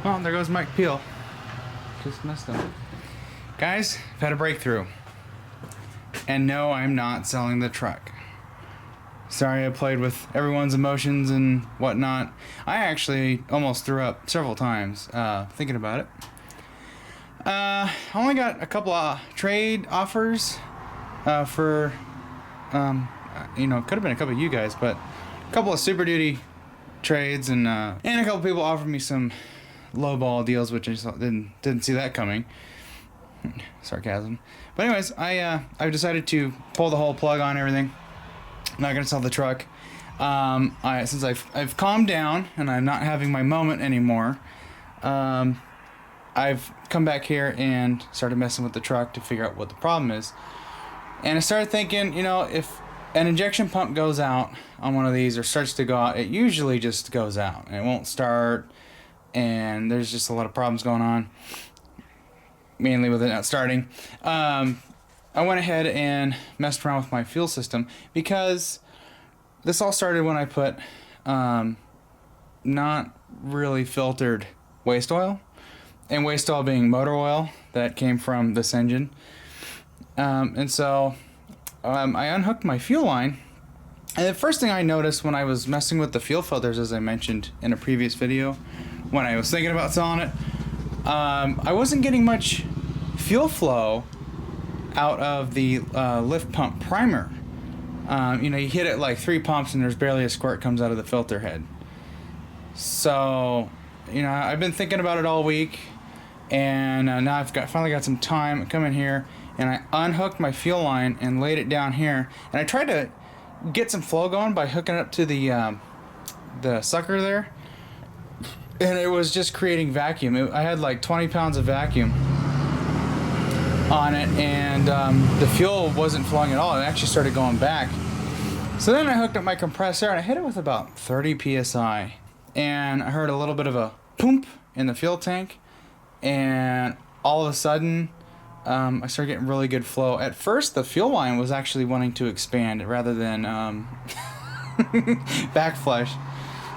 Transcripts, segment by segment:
Oh, there goes Mike Peel. Just missed him. Guys, I've had a breakthrough. And no, I'm not selling the truck. Sorry I played with everyone's emotions and whatnot. I actually almost threw up several times thinking about it. I only got a couple of trade offers for, you know, could have been a couple of you guys, but a couple of Super Duty trades, and a couple people offered me some lowball deals, which I just didn't see that coming. Sarcasm. But anyways, I've decided to pull the whole plug on everything. I'm not gonna sell the truck. Since I've calmed down and I'm not having my moment anymore, I've come back here and started messing with the truck to figure out what the problem is. And I started thinking, you know, if an injection pump goes out on one of these or starts to go out, it usually just goes out and it won't start, and there's just a lot of problems going on, mainly with it not starting. I went ahead and messed around with my fuel system, because this all started when I put not really filtered waste oil, and waste oil being motor oil that came from this engine. And so I unhooked my fuel line, and the first thing I noticed when I was messing with the fuel filters, as I mentioned in a previous video, when I was thinking about selling it, I wasn't getting much fuel flow out of the lift pump primer. You know, you hit it like 3 pumps and there's barely a squirt comes out of the filter head. So, you know, I've been thinking about it all week, and now I've finally got some time. I come in here and I unhooked my fuel line and laid it down here, and I tried to get some flow going by hooking it up to the sucker there, and it was just creating vacuum. I had like 20 pounds of vacuum on it, and the fuel wasn't flowing at all. It actually started going back. So then I hooked up my compressor and I hit it with about 30 psi, and I heard a little bit of a poomp in the fuel tank, and all of a sudden I started getting really good flow. At first the fuel line was actually wanting to expand rather than back flush.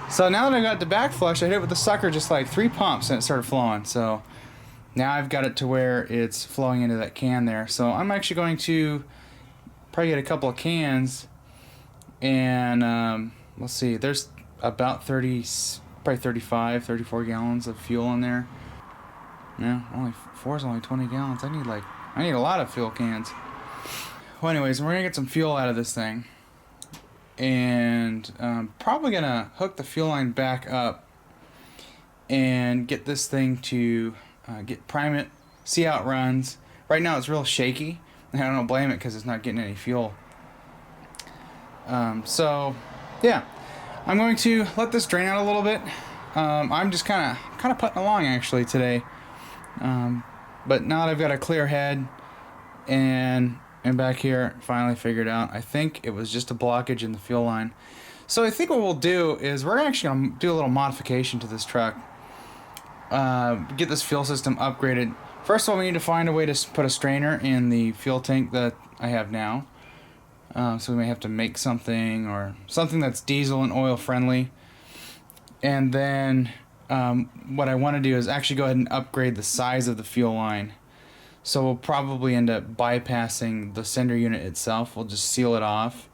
So now that I got the back flush, I hit it with the sucker just like 3 pumps and it started flowing. So now I've got it to where it's flowing into that can there. So I'm actually going to probably get a couple of cans, and let's see, there's about 35, 34 gallons of fuel in there. Yeah, only 4 is only 20 gallons. I need a lot of fuel cans. Well, anyways, we're gonna get some fuel out of this thing, and probably gonna hook the fuel line back up and get this thing to prime it, see how it runs. Right now it's real shaky, and I don't blame it because it's not getting any fuel. So yeah, I'm going to let this drain out a little bit. I'm just kind of putting along actually today, but now that I've got a clear head and back here, finally figured out, I think it was just a blockage in the fuel line. So I think what we'll do is we're actually going to do a little modification to this truck. Get this fuel system upgraded. First of all, we need to find a way to put a strainer in the fuel tank that I have now. So we may have to make something that's diesel and oil friendly. And then what I want to do is actually go ahead and upgrade the size of the fuel line. So we'll probably end up bypassing the sender unit itself. We'll just seal it off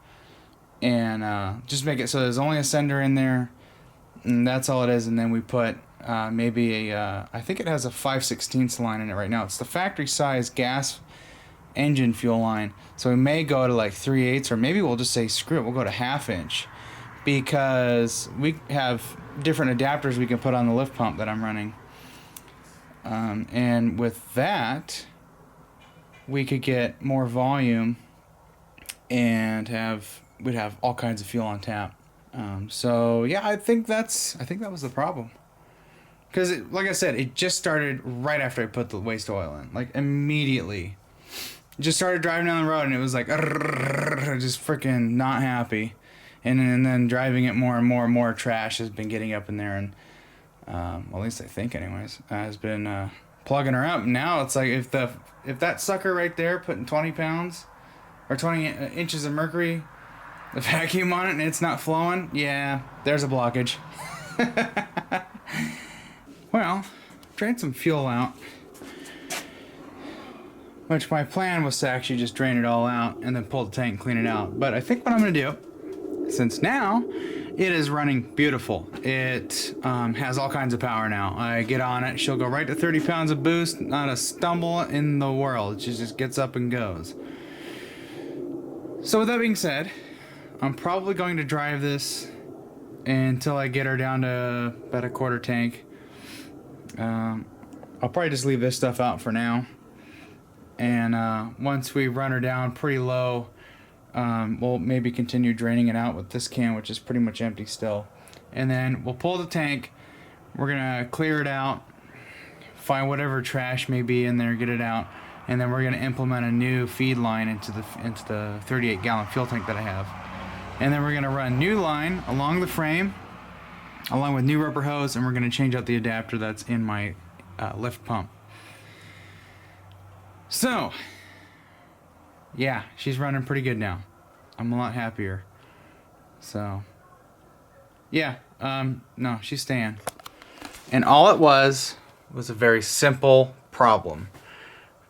and just make it so there's only a sender in there, and that's all it is. And then we put maybe I think it has a 5/16 line in it right now. It's the factory size gas engine fuel line. So we may go to like 3/8, or maybe we'll just say screw it, we'll go to 1/2 inch, because we have different adapters we can put on the lift pump that I'm running. And with that, we could get more volume and we'd have all kinds of fuel on tap. So yeah, I think that was the problem. Because like I said, it just started right after I put the waste oil in, like immediately. Just started driving down the road and it was like just freaking not happy, and then driving it more and more trash has been getting up in there, and well, at least I think anyways, has been plugging her up. Now it's like if that sucker right there putting 20 pounds or 20 inches of mercury, the vacuum on it, and it's not flowing, yeah, there's a blockage. Well, drained some fuel out, which my plan was to actually just drain it all out and then pull the tank and clean it out. But I think what I'm going to do, since now it is running beautiful, it has all kinds of power now. I get on it, she'll go right to 30 pounds of boost, not a stumble in the world. She just gets up and goes. So with that being said, I'm probably going to drive this until I get her down to about a quarter tank. I'll probably just leave this stuff out for now. And once we run her down pretty low, we'll maybe continue draining it out with this can, which is pretty much empty still. And then we'll pull the tank. We're gonna clear it out, find whatever trash may be in there, get it out, and then we're gonna implement a new feed line into the 38-gallon fuel tank that I have. And then we're gonna run new line along the frame, along with new rubber hose, and we're gonna change out the adapter that's in my lift pump. So, yeah, she's running pretty good now. I'm a lot happier. So, yeah, no, she's staying. And all it was a very simple problem.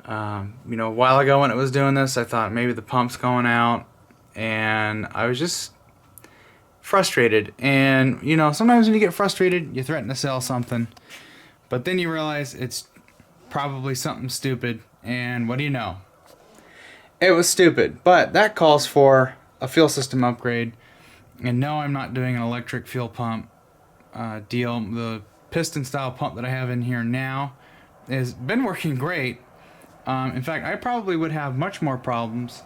You know, a while ago when it was doing this, I thought maybe the pump's going out, and I was just frustrated. And, you know, sometimes when you get frustrated, you threaten to sell something, but then you realize it's probably something stupid, and what do you know? It was stupid, but that calls for a fuel system upgrade. And no, I'm not doing an electric fuel pump deal. The piston style pump that I have in here now has been working great. In fact, I probably would have much more problems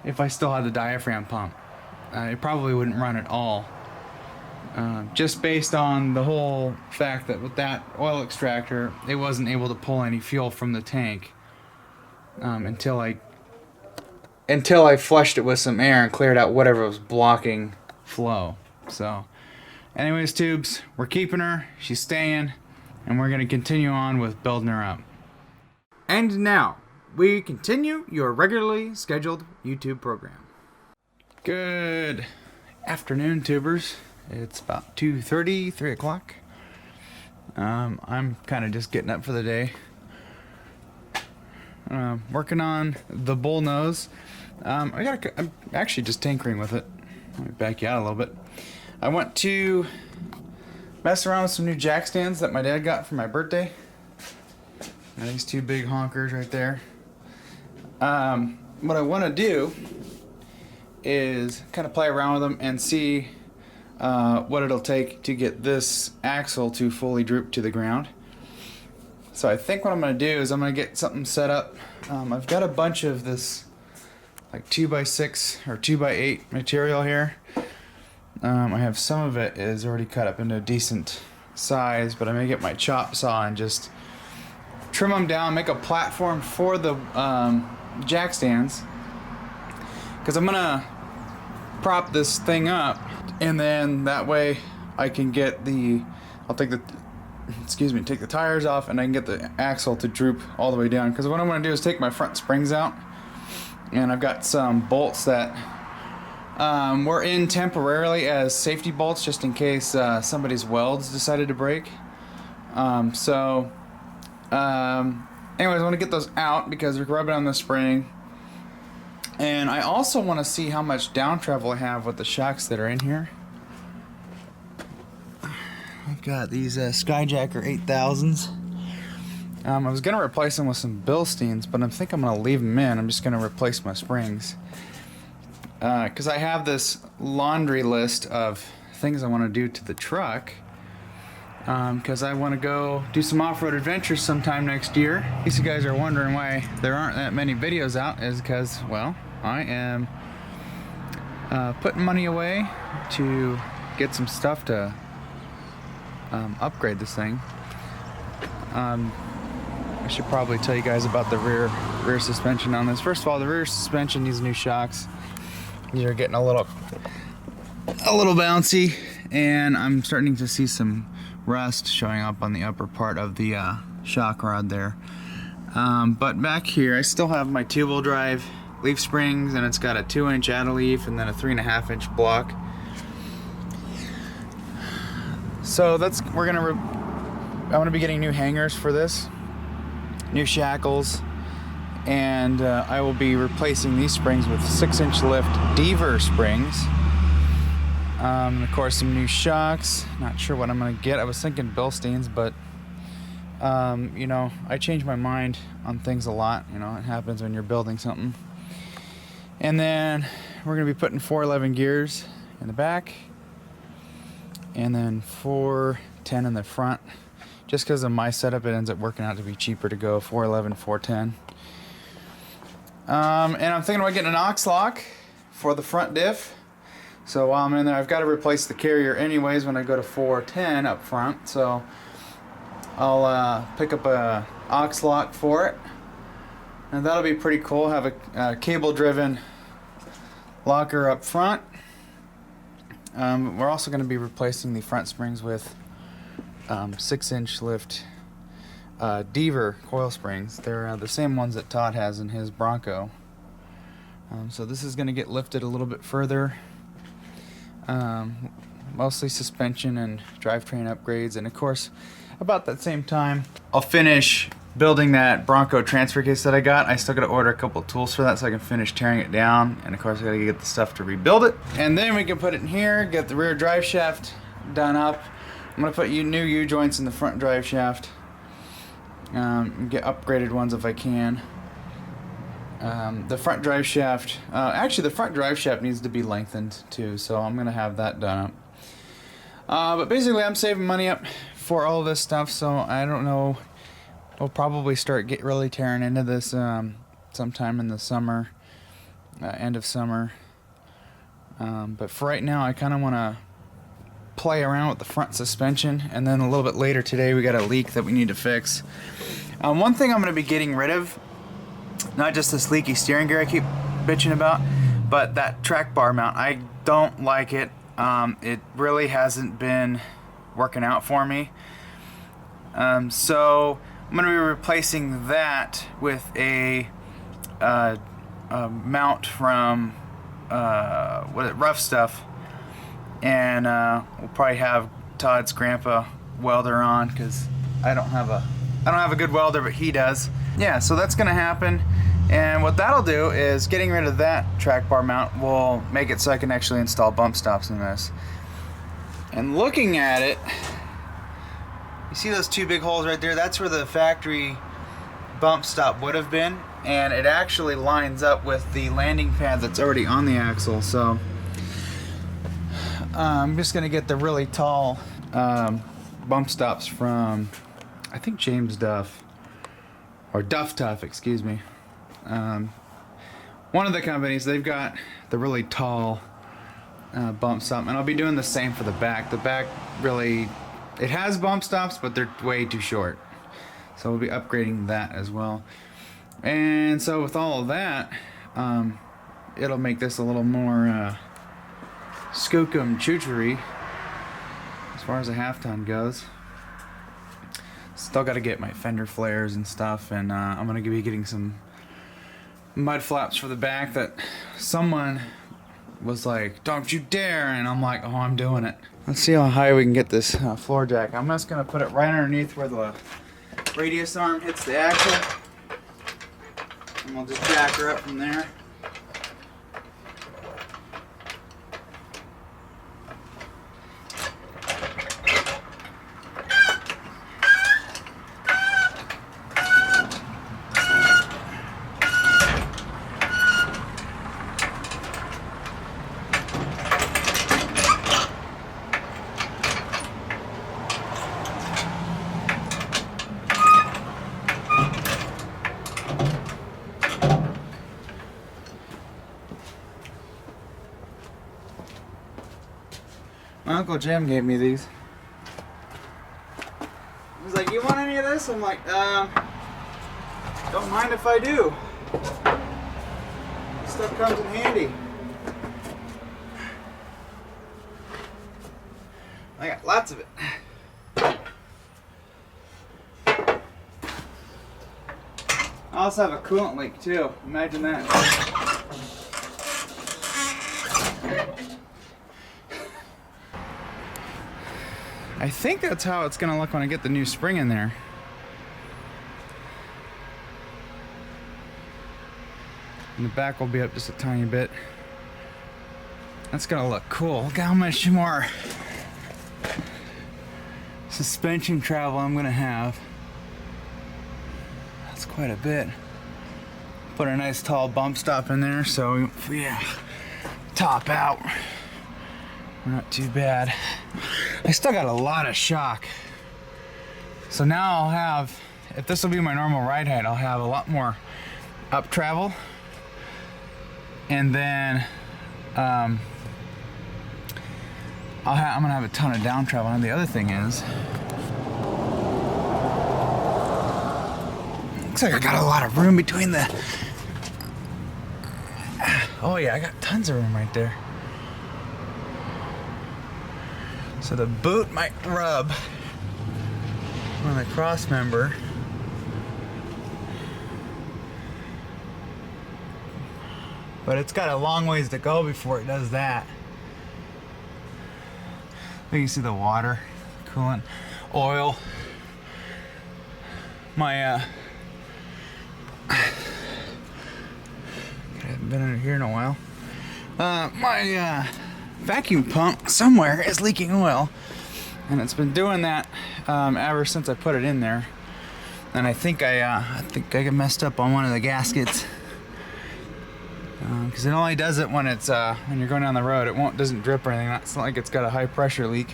if I still had the diaphragm pump. It probably wouldn't run at all. Just based on the whole fact that with that oil extractor, it wasn't able to pull any fuel from the tank until I flushed it with some air and cleared out whatever was blocking flow. So, anyways, tubes, we're keeping her, she's staying, and we're going to continue on with building her up. And now, we continue your regularly scheduled YouTube program. Good afternoon, tubers. It's about 2:30, 3 o'clock. I'm kind of just getting up for the day. Working on the bull nose. I'm actually just tinkering with it. Let me back you out a little bit. I want to mess around with some new jack stands that my dad got for my birthday. These two big honkers right there. What I want to do is kind of play around with them and see what it'll take to get this axle to fully droop to the ground. So I think what I'm going to do is I'm going to get something set up. I've got a bunch of this like 2x6 or 2x8 material here. I have some of it is already cut up into a decent size, but I'm going to get my chop saw and just trim them down, make a platform for the jack stands, because I'm going to prop this thing up, and then that way I can get take the tires off, and I can get the axle to droop all the way down. Because what I want to do is take my front springs out, and I've got some bolts that were in temporarily as safety bolts just in case somebody's welds decided to break. Anyways, I want to get those out because we're rubbing on the spring. And I also want to see how much down travel I have with the shocks that are in here. I've got these Skyjacker 8000s. I was going to replace them with some Bilsteins, but I think I'm going to leave them in. I'm just going to replace my springs. Because I have this laundry list of things I want to do to the truck. Because I want to go do some off-road adventures sometime next year. In case you guys are wondering why there aren't that many videos out, is because, well, I am putting money away to get some stuff to upgrade this thing. I should probably tell you guys about the rear suspension on this. First of all, the rear suspension needs new shocks. These are getting a little bouncy, and I'm starting to see some rust showing up on the upper part of the shock rod there. But back here, I still have my 2-wheel drive leaf springs, and it's got a 2-inch add leaf and then a 3.5-inch block. So we're gonna going to be getting new hangers for this, new shackles, and I will be replacing these springs with 6-inch lift Deaver springs. And of course some new shocks. Not sure what I'm going to get. I was thinking Bilsteins, but you know, I change my mind on things a lot. You know, it happens when you're building something. And then we're going to be putting 411 gears in the back, and then 410 in the front. Just because of my setup, it ends up working out to be cheaper to go 411, 410. And I'm thinking about getting an aux lock for the front diff. So while I'm in there, I've got to replace the carrier anyways when I go to 410 up front. So I'll pick up a aux lock for it, and that'll be pretty cool. Have a cable-driven locker up front. We're also going to be replacing the front springs with 6-inch lift Deaver coil springs. They're the same ones that Todd has in his Bronco. So this is going to get lifted a little bit further. Mostly suspension and drivetrain upgrades, and of course about that same time I'll finish building that Bronco transfer case that I got. I still got to order a couple of tools for that so I can finish tearing it down, and of course I got to get the stuff to rebuild it, and then we can put it in here, get the rear drive shaft done up. I'm going to put new U-joints in the front drive shaft, and get upgraded ones if I can. The front drive shaft, actually the front drive shaft needs to be lengthened too, so I'm going to have that done up. But basically I'm saving money up for all this stuff, so I don't know, we'll probably start really tearing into this sometime in the summer, end of summer. But for right now I kind of want to play around with the front suspension, and then a little bit later today we got a leak that we need to fix. One thing I'm going to be getting rid of, not just this leaky steering gear I keep bitching about, but that track bar mount. I don't like it. It really hasn't been working out for me. So I'm going to be replacing that with a mount from Rough Stuff, and we'll probably have Todd's grandpa welder on, because I don't have a good welder, but he does. Yeah, so that's gonna happen, and what that'll do is getting rid of that track bar mount will make it so I can actually install bump stops in this. And looking at it, you see those two big holes right there? That's where the factory bump stop would have been, and it actually lines up with the landing pad that's already on the axle. So I'm just gonna get the really tall bump stops from, I think, James Duff, or Duff Tuff, excuse me. One of the companies, they've got the really tall bump stop, and I'll be doing the same for the back. The back really, it has bump stops, but they're way too short. So we'll be upgrading that as well. And so with all of that, it'll make this a little more skookum choochery as far as a half-ton goes. Still got to get my fender flares and stuff, and I'm going to be getting some mud flaps for the back that someone was like, "Don't you dare," and I'm like, "Oh, I'm doing it." Let's see how high we can get this floor jack. I'm just going to put it right underneath where the radius arm hits the axle, and we'll just jack her up from there. My Uncle Jim gave me these. He's like, "You want any of this?" I'm like, don't mind if I do. This stuff comes in handy. I got lots of it. I also have a coolant leak too. Imagine that. I I think that's how it's gonna look when I get the new spring in there. And the back will be up just a tiny bit. That's gonna look cool. Look how much more suspension travel I'm gonna have. That's quite a bit. Put a nice tall bump stop in there, so yeah, top out. We're not too bad. I still got a lot of shock. So now I'll have, if this will be my normal ride height, I'll have a lot more up travel. And then I'm gonna have a ton of down travel. And the other thing is, looks like I got a lot of room between the, oh yeah, I got tons of room right there. So the boot might rub on the cross member. But it's got a long ways to go before it does that. You can see the water, coolant, oil. My I haven't been in here in a while. My vacuum pump somewhere is leaking oil, and it's been doing that ever since I put it in there. And I think I got messed up on one of the gaskets, because it only does it when it's when you're going down the road. It doesn't drip or anything. It's not like it's got a high pressure leak.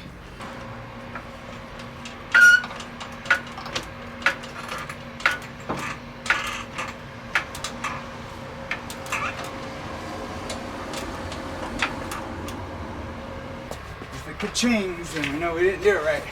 Ka-chings, and we know we didn't do it right.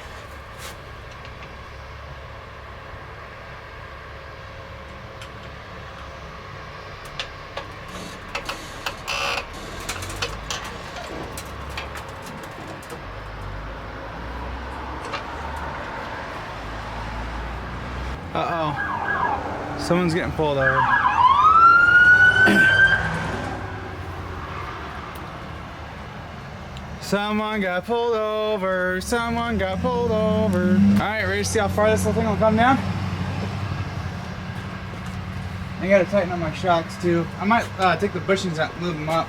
Uh-oh. Someone's getting pulled over. Someone got pulled over. Someone got pulled over. Alright, ready to see how far this little thing will come down? I gotta tighten up my shocks too. I might take the bushings out and move them up.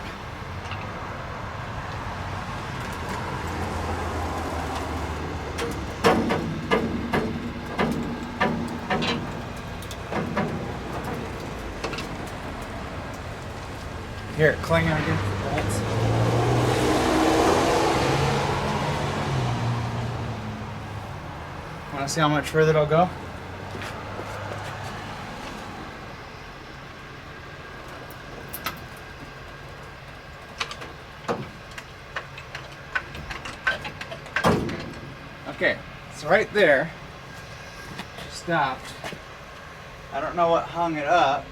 Hear it clanging against the bolts. Want to see how much further it'll go? Okay, so right there, stopped. I don't know what hung it up.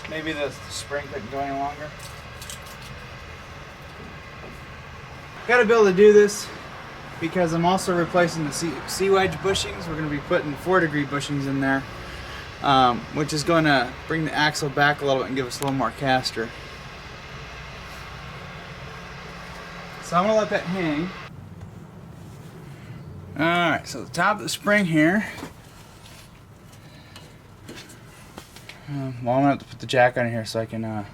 Maybe the spring couldn't go any longer. Gotta be able to do this because I'm also replacing the C-wedge bushings. We're gonna be putting 4-degree bushings in there, which is gonna bring the axle back a little bit and give us a little more caster. So I'm gonna let that hang. Alright, so the top of the spring here. Well, I'm gonna have to put the jack on here so I can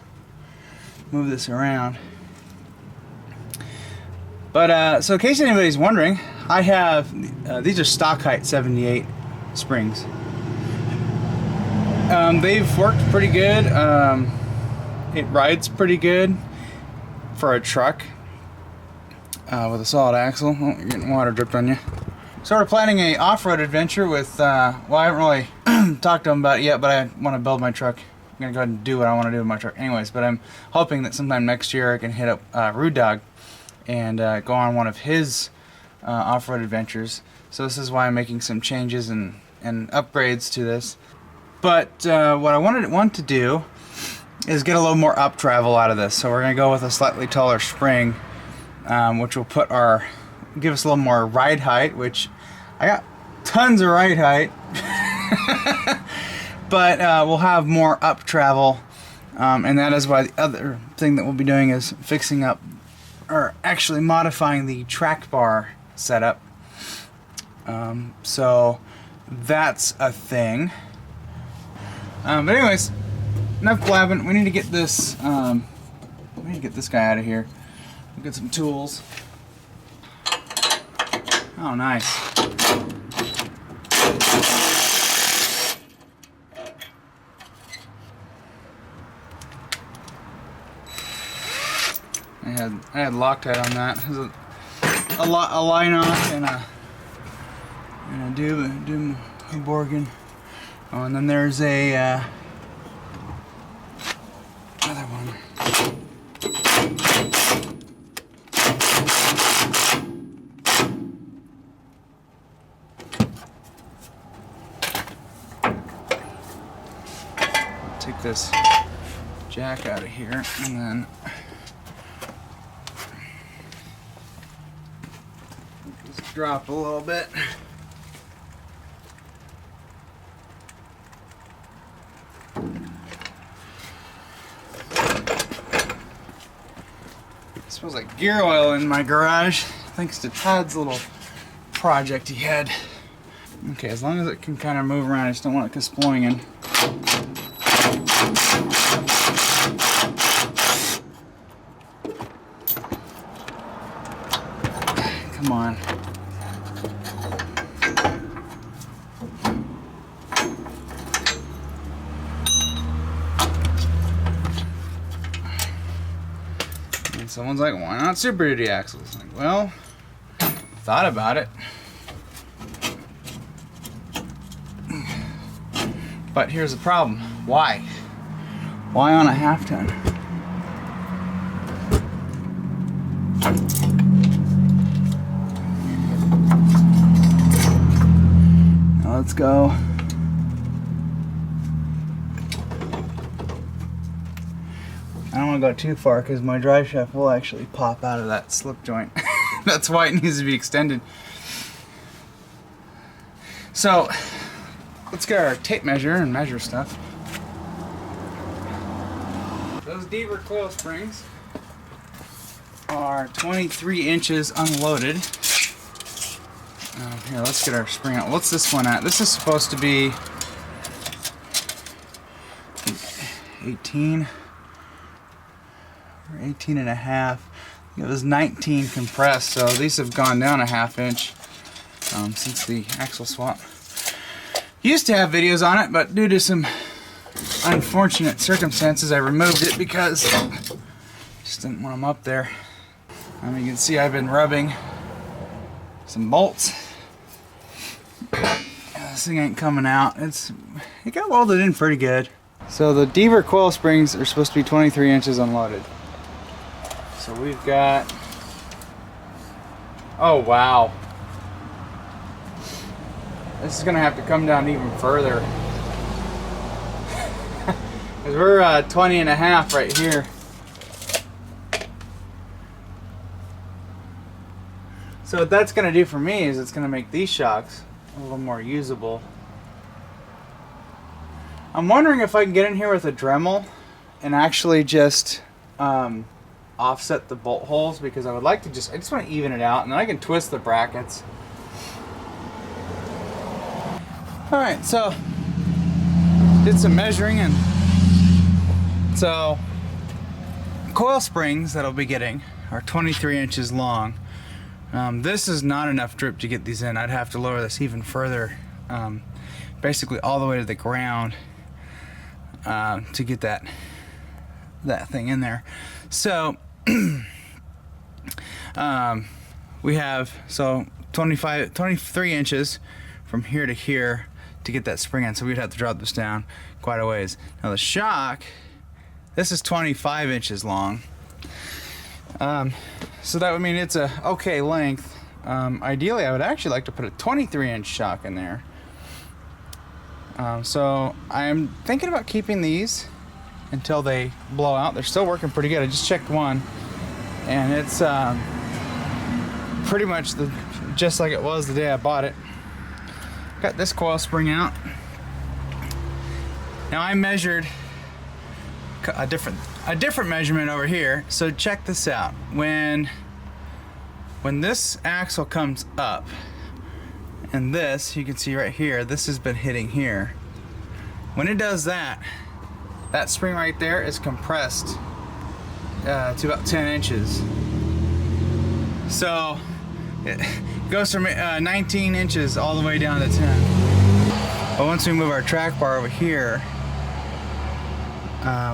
move this around. But so in case anybody's wondering, I have these are stock height 78 springs. They've worked pretty good. It rides pretty good for a truck with a solid axle. Oh, you're getting water dripped on you. So we're planning a off-road adventure with, well, I haven't really talked to them about it yet, but I want to build my truck. I'm going to go ahead and do what I want to do with my truck anyways, but I'm hoping that sometime next year I can hit up Rude Dog and go on one of his off-road adventures. So this is why I'm making some changes and upgrades to this. But what I want to do is get a little more up travel out of this. So we're going to go with a slightly taller spring, which will give us a little more ride height, which I got tons of ride height. But we'll have more up travel, and that is why the other thing that we'll be doing is fixing up or actually modifying the track bar setup. So that's a thing. But anyways, enough blabbing. We need to get this. We need to get this guy out of here. We'll get some tools. Oh, nice. I had Loctite on that. There's a line off and a Doom Borgen. Oh, and then there's a other one. Take this jack out of here and then just drop a little bit. It smells like gear oil in my garage, thanks to Todd's little project he had. Okay, as long as it can kind of move around, I just don't want it exploiting. Come on. And someone's like, why not Super Duty axles? Like, well, thought about it. But here's the problem. Why? Why on a half ton? Now let's go. I don't want to go too far because my drive shaft will actually pop out of that slip joint. That's why it needs to be extended. So let's get our tape measure and measure stuff. Those Deaver coil springs are 23 inches unloaded. Here, let's get our spring out. What's this one at? This is supposed to be 18 or 18 and a half. It was 19 compressed, so these have gone down a half inch since the axle swap. Used to have videos on it, but due to some unfortunate circumstances, I removed it because I just didn't want them up there. You can see I've been rubbing some bolts. This thing ain't coming out. It got welded in pretty good. So the Deaver coil springs are supposed to be 23 inches unloaded. So we've got, oh wow. This is gonna have to come down even further. Because we're 20 and a half right here. So what that's gonna do for me is it's gonna make these shocks a little more usable. I'm wondering if I can get in here with a Dremel and actually just offset the bolt holes, because I would like to I just want to even it out, and then I can twist the brackets. Alright, so did some measuring, and so coil springs that I'll be getting are 23 inches long. This is not enough drip to get these in. I'd have to lower this even further, basically all the way to the ground, to get that thing in there. So we have 23 inches from here to here to get that spring in, so we'd have to drop this down quite a ways. Now the shock, this is 25 inches long, so that would mean it's a okay length. Ideally I would actually like to put a 23-inch shock in there. So I'm thinking about keeping these until they blow out. They're still working pretty good. I just checked one, and it's pretty much just like it was the day I bought it. Got this coil spring out. Now I measured a different a different measurement over here. So check this out. When this axle comes up, and this, you can see right here, this has been hitting here. When it does that, that spring right there is compressed to about 10 inches. So it goes from 19 inches all the way down to 10. But once we move our track bar over here,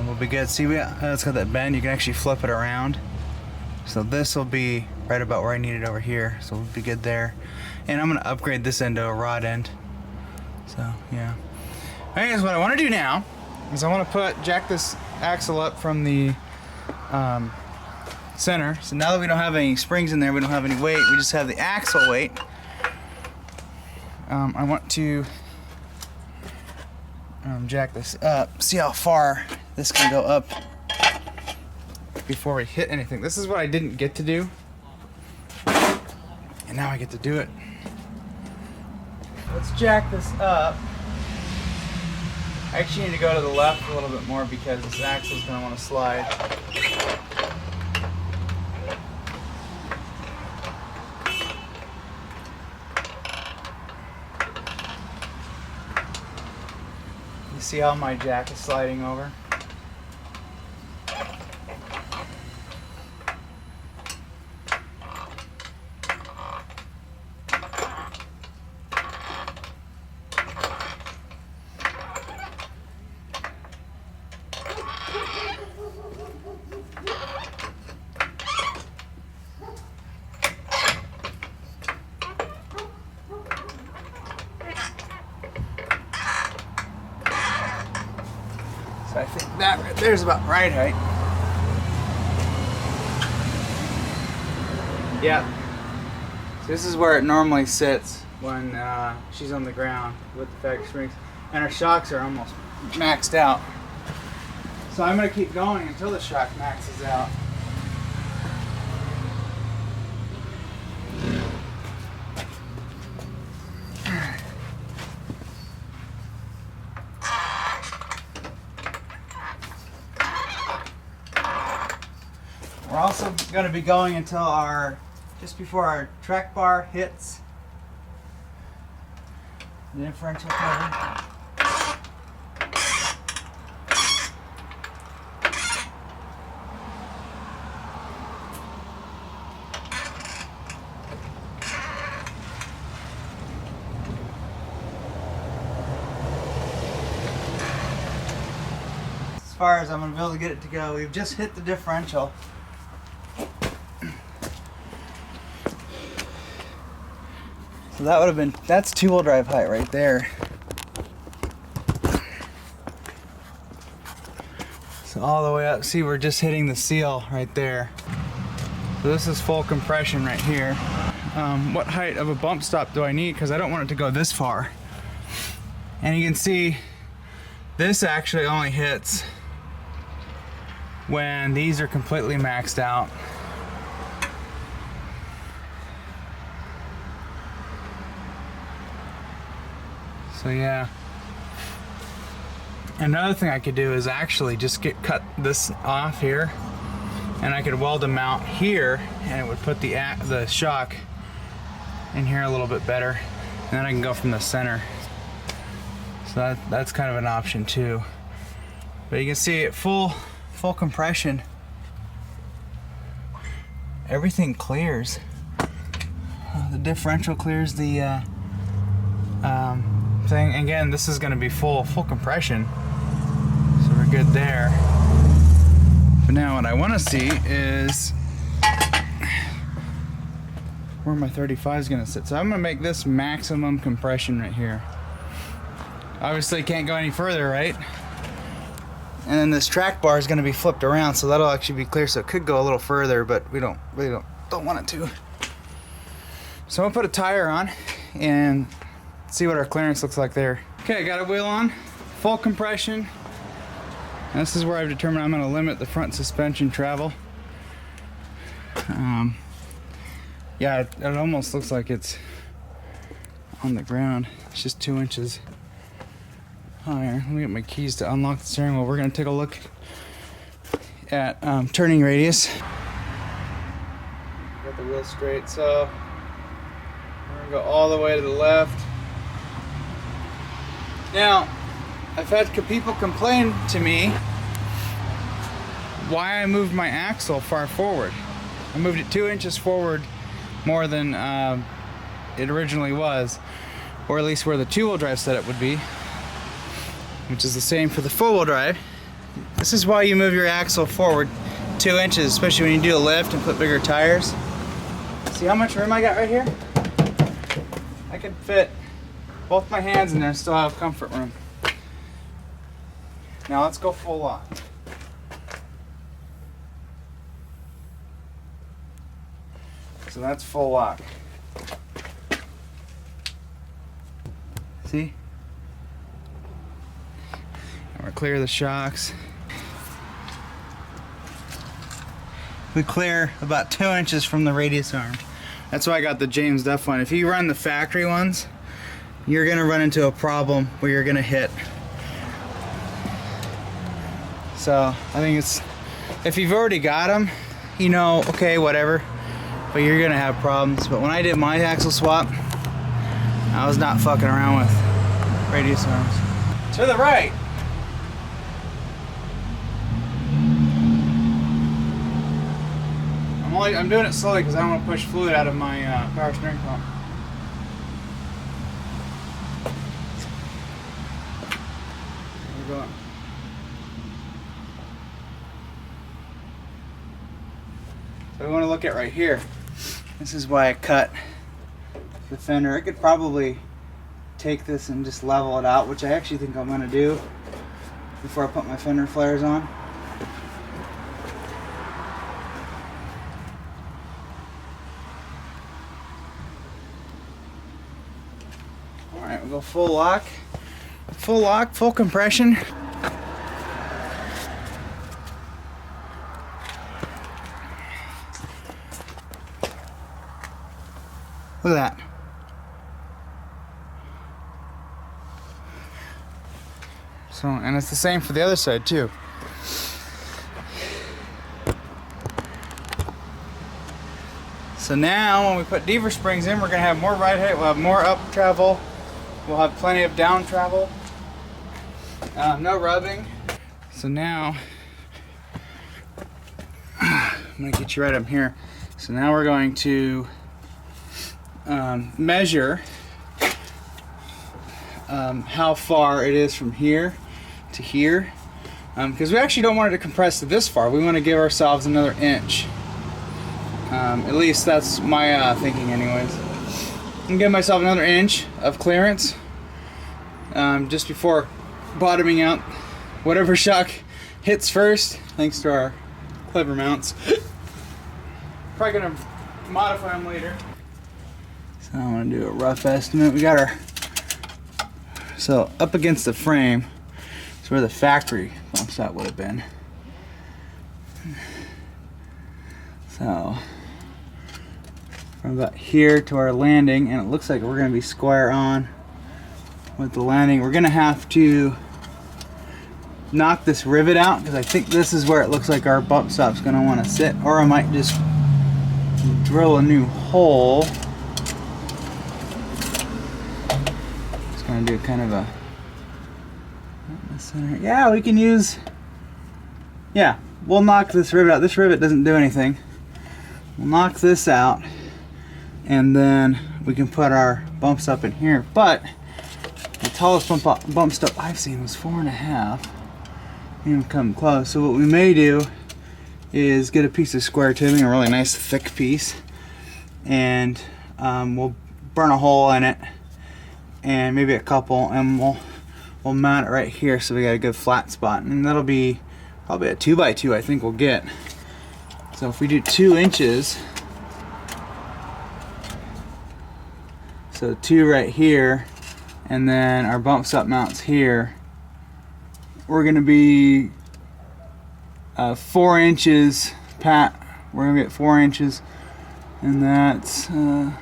we'll be good. See, it's got that bend. You can actually flip it around. So this will be right about where I need it over here. So we'll be good there. And I'm gonna upgrade this end to a rod end. So yeah. Anyways, what I want to do now is I want to jack this axle up from the center. So now that we don't have any springs in there, we don't have any weight, we just have the axle weight. I want to jack this up, see how far this can go up before we hit anything. This is what I didn't get to do, and now I get to do it. Let's jack this up. I actually need to go to the left a little bit more because this axle is going to want to slide. You see how my jack is sliding over? So I think that right there's about right height. Yeah. So this is where it normally sits when she's on the ground with the factory springs. And her shocks are almost maxed out. So I'm going to keep going until the shock maxes out. We're also going to be going until just before our track bar hits the differential cover. As far as I'm going to be able to get it to go, we've just hit the differential. So that would have been, that's two-wheel drive height right there. So all the way up, see, we're just hitting the seal right there. So this is full compression right here. What height of a bump stop do I need? Because I don't want it to go this far. And you can see this actually only hits when these are completely maxed out. So yeah. Another thing I could do is actually just cut this off here, and I could weld a mount here, and it would put the shock in here a little bit better, and then I can go from the center. So that's kind of an option too. But you can see it full compression. Everything clears. The differential clears the thing. Again, this is going to be full compression, so we're good there. But now what I want to see is where my 35 is going to sit. So I'm going to make this maximum compression right here. Obviously can't go any further, right? And then this track bar is going to be flipped around, so that'll actually be clear. So it could go a little further, but we don't want it to. So I'm gonna put a tire on and see what our clearance looks like there. Okay, I got a wheel on, full compression. And this is where I've determined I'm going to limit the front suspension travel. Yeah, it almost looks like it's on the ground. It's just 2 inches higher. Let me get my keys to unlock the steering wheel. We're going to take a look at turning radius. Got the wheel straight, so we're gonna go all the way to the left. Now, I've had people complain to me why I moved my axle far forward. I moved it 2 inches forward more than it originally was, or at least where the two-wheel drive setup would be, which is the same for the four-wheel drive. This is why you move your axle forward 2 inches, especially when you do a lift and put bigger tires. See how much room I got right here? I could fit both my hands in there and still have comfort room. Now let's go full lock. So that's full lock. See? And we're clear the shocks. We clear about 2 inches from the radius arm. That's why I got the James Duff one. If you run the factory ones, you're gonna run into a problem where you're gonna hit. So I think it's, if you've already got them, you know, okay, whatever, but you're gonna have problems. But when I did my axle swap, I was not fucking around with radius arms. To the right. I'm doing it slowly because I don't want to push fluid out of my power steering pump. We're going. So we want to look at right here. This is why I cut the fender. I could probably take this and just level it out, which I actually think I'm going to do before I put my fender flares on. Alright, we'll go full lock, full compression. Look at that. So, and it's the same for the other side too. So now when we put Deaver springs in, we're going to have more ride height, we'll have more up travel, we'll have plenty of down travel, no rubbing. So now, I'm going to get you right up here. So now we're going to measure how far it is from here to here, because we actually don't want it to compress to this far. We want to give ourselves another inch. At least that's my thinking anyways. I'm giving myself another inch of clearance just before bottoming out whatever shock hits first, thanks to our clever mounts. Probably gonna modify them later. So I'm gonna do a rough estimate. We got our, so up against the frame is where the factory bump stop would have been. So from about here to our landing, and it looks like we're going to be square on with the landing. We're going to have to knock this rivet out because I think this is where it looks like our bump stop's going to want to sit, or I might just drill a new hole. Just going to do kind of a, yeah, we can use, yeah, we'll knock this rivet out. This rivet doesn't do anything. We'll knock this out, and then we can put our bump stop in here. But the tallest bump stop I've seen was 4.5. Even come close. So what we may do is get a piece of square tubing, a really nice thick piece, and we'll burn a hole in it, and maybe a couple, and we'll mount it right here so we got a good flat spot, and that'll be probably a 2x2 I think we'll get. So if we do 2 inches, so 2 right here, and then our bump stop mounts here, we're gonna be 4 inches pat. We're gonna get 4 inches, and that's yeah,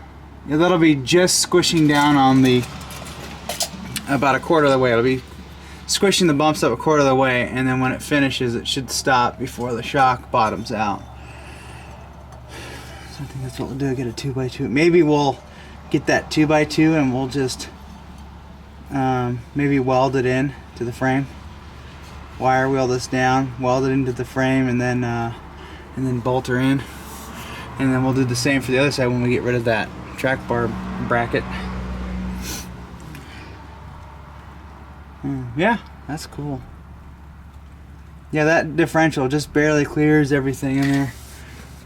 that'll be just squishing down on the about a quarter of the way. It'll be squishing the bumps up a quarter of the way, and then when it finishes it should stop before the shock bottoms out. So I think that's what we'll do, get a 2x2. Maybe we'll get that 2x2 and we'll just maybe weld it in to the frame. Wire wheel this down, weld it into the frame, and then bolt her in. And then we'll do the same for the other side when we get rid of that track bar bracket. Yeah, that's cool. Yeah, that differential just barely clears everything in there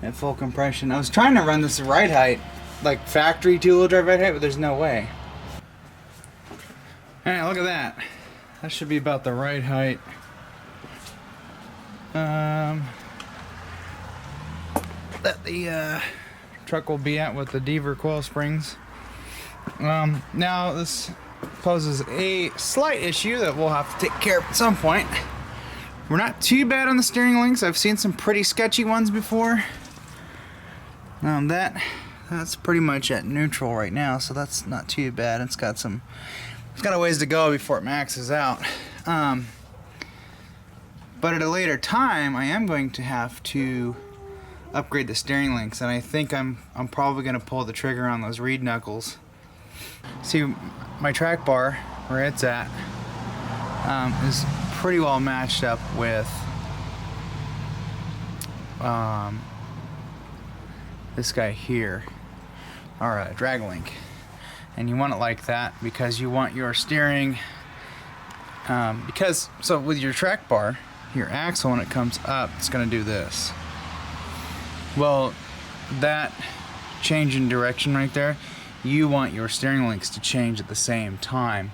at full compression. I was trying to run this ride height, like factory two-wheel drive ride height, but there's no way. Alright, look at that. That should be about the right height. That the truck will be at with the Deaver coil springs. Now this poses a slight issue that we'll have to take care of at some point. We're not too bad on the steering links. I've seen some pretty sketchy ones before. That's pretty much at neutral right now, so that's not too bad. It's got a ways to go before it maxes out. But at a later time, I am going to have to upgrade the steering links, and I think I'm probably going to pull the trigger on those reed knuckles. See, my track bar, where it's at, is pretty well matched up with this guy here, our drag link. And you want it like that because you want your steering, so with your track bar, your axle, when it comes up, it's going to do this. Well, that change in direction right there, you want your steering links to change at the same time.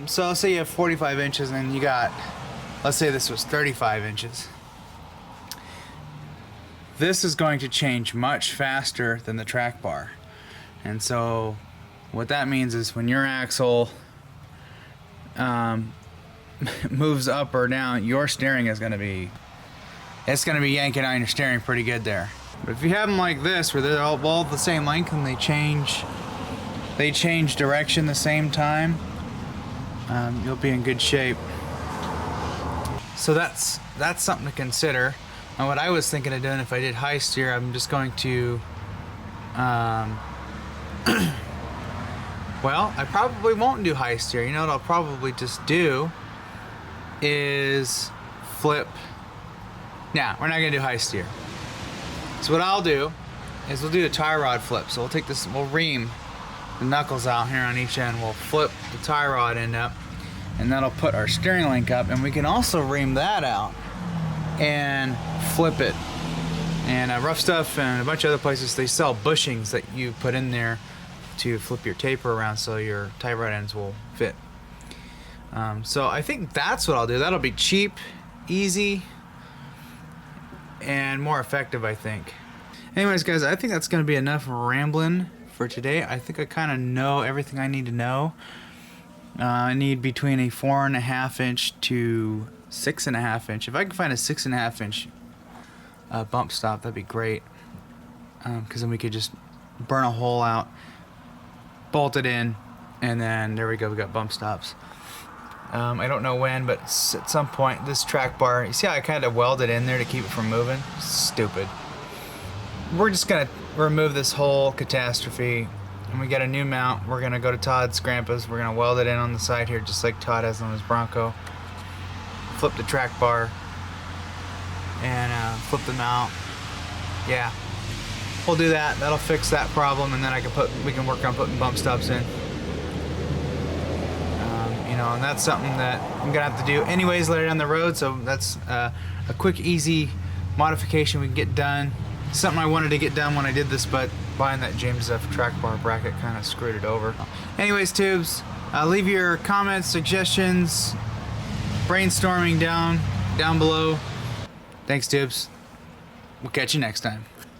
So let's say you have 45 inches and you got, let's say this was 35 inches. This is going to change much faster than the track bar. And so what that means is when your axle moves up or down, your steering is going to be, it's going to be yanking on your steering pretty good there. But if you have them like this, where they're all the same length and they change direction the same time, you'll be in good shape. So that's something to consider. And what I was thinking of doing, if I did high steer, I'm just going to well, I probably won't do high steer. You know what I'll probably just do is flip. Nah, we're not gonna do high steer. So what I'll do is we'll do a tie rod flip. So we'll take this, we'll ream the knuckles out here on each end. We'll flip the tie rod end up, and that'll put our steering link up. And we can also ream that out and flip it. And Rough Stuff and a bunch of other places, they sell bushings that you put in there to flip your taper around so your tie rod ends will fit. So I think that's what I'll do. That'll be cheap, easy, and more effective, I think. Anyways, guys, I think that's going to be enough rambling for today. I think I kind of know everything I need to know. I need between a 4.5 inch to 6.5 inch. If I can find a 6.5 inch bump stop, that'd be great. Because then we could just burn a hole out, bolt it in, and then there we go, we got bump stops. I don't know when, but at some point this track bar, you see how I kind of welded in there to keep it from moving? Stupid. We're just gonna remove this whole catastrophe, and we got a new mount. We're gonna go to Todd's grandpa's, we're gonna weld it in on the side here just like Todd has on his Bronco. Flip the track bar and flip the mount. Yeah, we'll do that. That'll fix that problem, and then we can work on putting bump stops in. You know, and that's something that I'm gonna have to do anyways later down the road. So that's a quick, easy modification we can get done. Something I wanted to get done when I did this, but buying that James F track bar bracket kind of screwed it over. Anyways, tubes, leave your comments, suggestions, brainstorming down below. Thanks, tubes. We'll catch you next time.